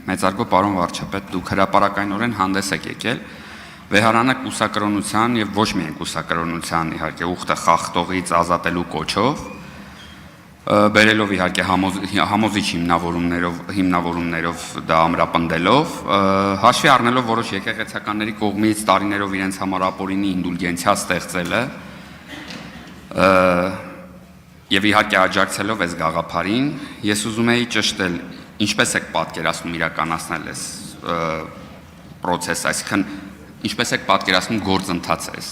Մեծարգո պարոն վարչապետ, դուք հրապարակայնորեն հանդես եք եկել վեհարանը կուսակրոնության եւ ոչ միայն կուսակրոնության իհարկե ուխտը խախտողից ազատելու կոչով, բերելով իհարկե համոզիչ հիմնավորումներով դա ամրապնդելով, հաշվի առնելով որոշ եկեղեցականների կողմից տարիներով իրենց համար ապօրինի ինդուլգենցիա ստեղծելը եւ իհարկե աջակցելով այս գաղափարին, ես ուզում եի ճշտել, ինչպես եք պատկերացնում իրականացնել այս պրոցեսը, այսինքն ինչպես եք պատկերացնում գործընթացը այս։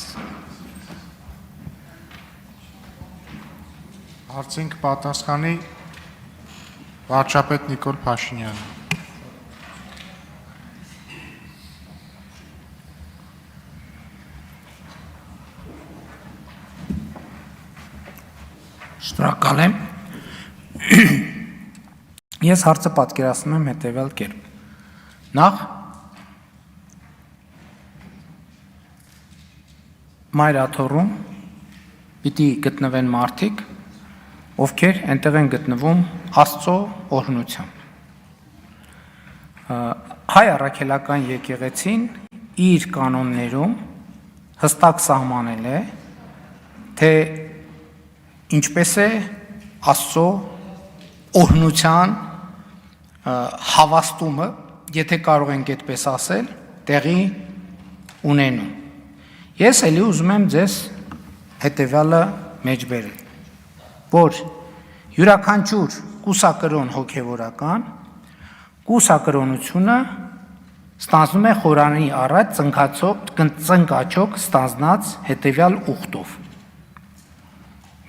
Հարցին կպատասխանի վարչապետ Նիկոլ Փաշինյանը։ Շնորհակալ եմ։ Ես հարցը պատկերացնում եմ հետևյալ կերպ։ Նախ մայր աթոռում պիտի գտնվեն մարդիկ, ովքեր այնտեղ են գտնվում Աստծո օրհնությամբ։ Հայ առաքելական եկեղեցին իր կանոններում հստակ սահմանել է, թե ինչպես է Աստծո օրհնության հավաստումը, եթե կարող ենք այդպես ասել, տեղի ունենում։ Ես էլի ուզում եմ ձեզ հետևյալը մեջբերել, որ յուրաքանչյուր կուսակրոն հոգևորական կուսակրոնությունը ստանձնում է խորանի առաջ ծնկաչոք ստանձնած հետևյալ ուխտով։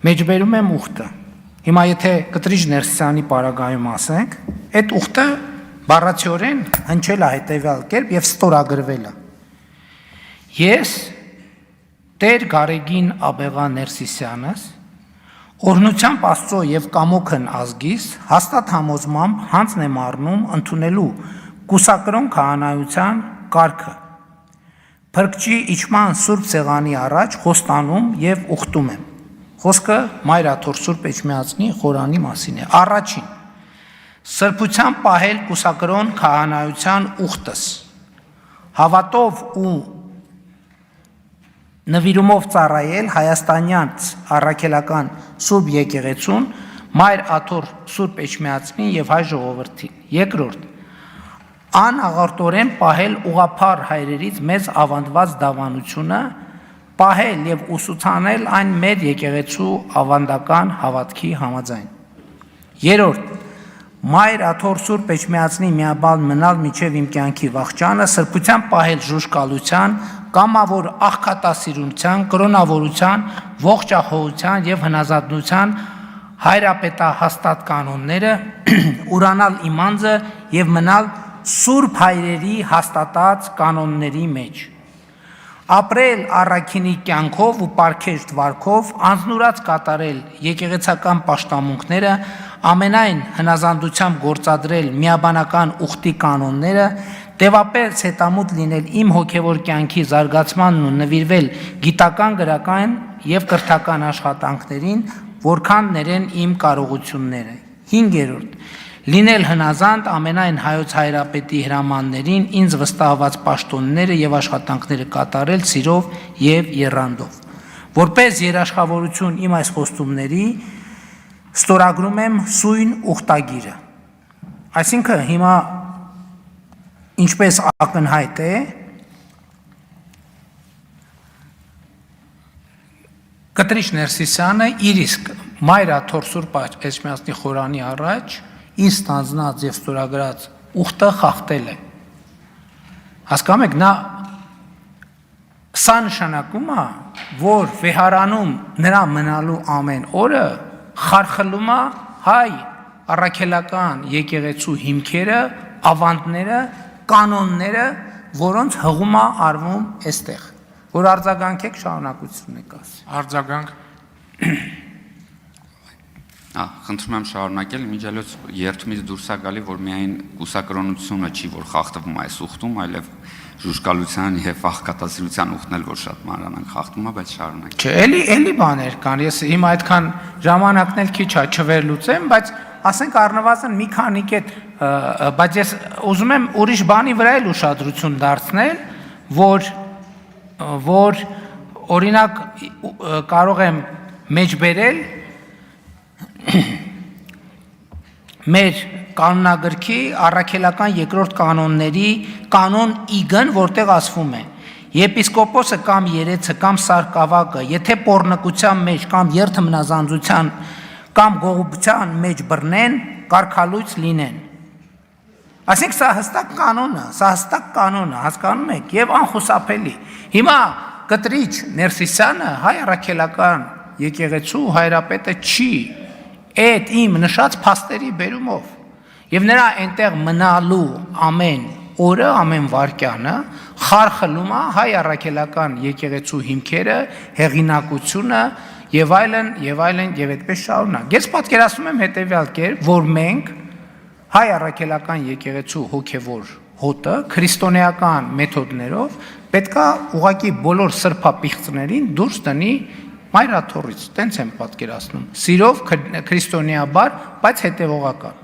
Մեջբերում եմ ուխտը։ Հիմա եթե Կտրիչ Ներսիսյանի պարագայում ասենք, այդ ուխտը բառացիորեն հնչել է հետևյալ կերպ եւ ստորագրվել է։ Ես Տեր Գարեգին Աբեղա Ներսիսյանս օրհնությամբ Աստծո եւ կամոքն ազգիս հաստատ համոզմամբ հանձն եմ առնում ընդունելու կուսակրոն քահանայության կարգը։ Փրկչի իջման Սուրբ Սեղանի առաջ խոստանում եւ ուխտում եմ։ Խոսքը Մայր աթոռ Սուրբ Էջմիածնի խորանի մասին է։ Առաջին սրբությամբ պահել կուսակրոն քահանայության ուխտս, հավատով ու նվիրումով ծառայել հայաստանյան առաքելական Սուրբ եկեղեցուն, Մայր աթոռ Սուրբ Էջմիածնին եւ հայ ժողովրդին։ Երկրորդ անաղարտորեն պահել ուղղափառ հայրերից մեզ ավանդված դավանությունը, պահել եւ ուսուցանել այն մեր եկեղեցու ավանդական հավատքի համաձայն։ Երրորդ Մայր աթոռ Սուրբ Էջմիածնի միաբան մնալ միջև իմ կյանքի վախճանը, սրբությամբ պահել ժուժկալության, կամավոր աղքատասիրության, կրոնավորության, ողջախոհության եւ հնազանդության հայրապետահաստատ կանոնները, ուրանալ իմ անձը եւ մնալ Սուրբ հայրերի հաստատած կանոնների մեջ։ Ապրել առաքինի կյանքով ու պարգև վարքով, անձնուրաց կատարել եկեղեցական պաշտամունքները, ամենայն հնազանդությամբ գործադրել միաբանական ուխտի կանոնները, տևապես հետամուտ լինել իմ հոգևոր կյանքի զարգացմանն ու նվիրվել գիտական, գրական եւ կրթական աշխատանքներին, որքան ներեն իմ կարողությունները։ 5. Լինել հնազանդ ամենայն հայոց հայրապետի հրամաններին, ինձ վստահված պաշտոնները եւ աշխատանքները կատարել սիրով եւ եռանդով։ Որպես երաշխավորություն իմ այս խոստումների ստորագրում եմ սույն ուխտագիրը։ Այսինքն հիմա ինչպես ակնհայտ է, Կտրիչ Ներսիսյանը իր իսկ Մայր աթոռ Սուրբ Էջմիածնի խորանի առաջ իր ստանձնած եւ ստորագրած ուխտը խախտել է։ Հասկանում եք, նա սա նշանակում է, որ վեհարանում նրա մնալու ամեն օրը խարխլում է հայ առաքելական եկեղեցու հիմքերը, ավանդները, կանոնները, որոնց հղում է արվում այստեղ։ Որ արձագանքեք, շարունակություն եք ասի։ Արձագանք։ Խնդրում եմ շարունակել, միջելոց երթումից դուրս է գալի, որ միայն կուսակրոնությունը չի, որ խախտվում այս ուխտում, այլև ժուժկալության եւ աղքատասիրության ուխտն էլ որ շատ մանրամասն խախտվում է, բայց շարունակեք։ Չէ, էլի բաներ կան, ես հիմա այդքան ժամանակն էլ քիչ է չվերլուծեմ, բայց ասենք առնվազն մի քանի կետ, բայց ես ուզում եմ ուրիշ բանի վրա էլ ուշադրություն դարձնել, որ օրինակ կարող եմ մեջ բերել մեր կանոնագրքի առաքելական երկրորդ կանոնների կանոն իգն, որտեղ ասվում է. Եպիսկոպոսը կամ երեցը կամ սարկավակը, եթե պոռնկության մեջ կամ երթմնազանձության կամ գողության մեջ բռնեն, կարգալույծ լինեն։ Այսինքն սա հստակ կանոն է, հասկանում եք, եւ անխուսափելի։ Հիմա կտրիչ Ներսիսյանը հայ առաքելական եկեղեցու հայրապետը չի այդ իմ նշած փաստերի բերումով եւ նրա այնտեղ մնալու ամեն օրը, ամեն վայրկյանը խարխլում է հայ առաքելական եկեղեցու հիմքերը, հեղինակությունը եւ այլն եւ այդպես շարունակ։ Ես պատկերացնում եմ հետեւյալ կերպ, որ մենք հայ առաքելական եկեղեցու հոգեվոր հոտը քրիստոնեական մեթոդներով պետքա ուղղակի բոլոր սրբապիղծներին դուրս տնի մայրաթորից, տենց եմ պատկերացնում, սիրով քրիստոնեաբար, բայց հետևողական։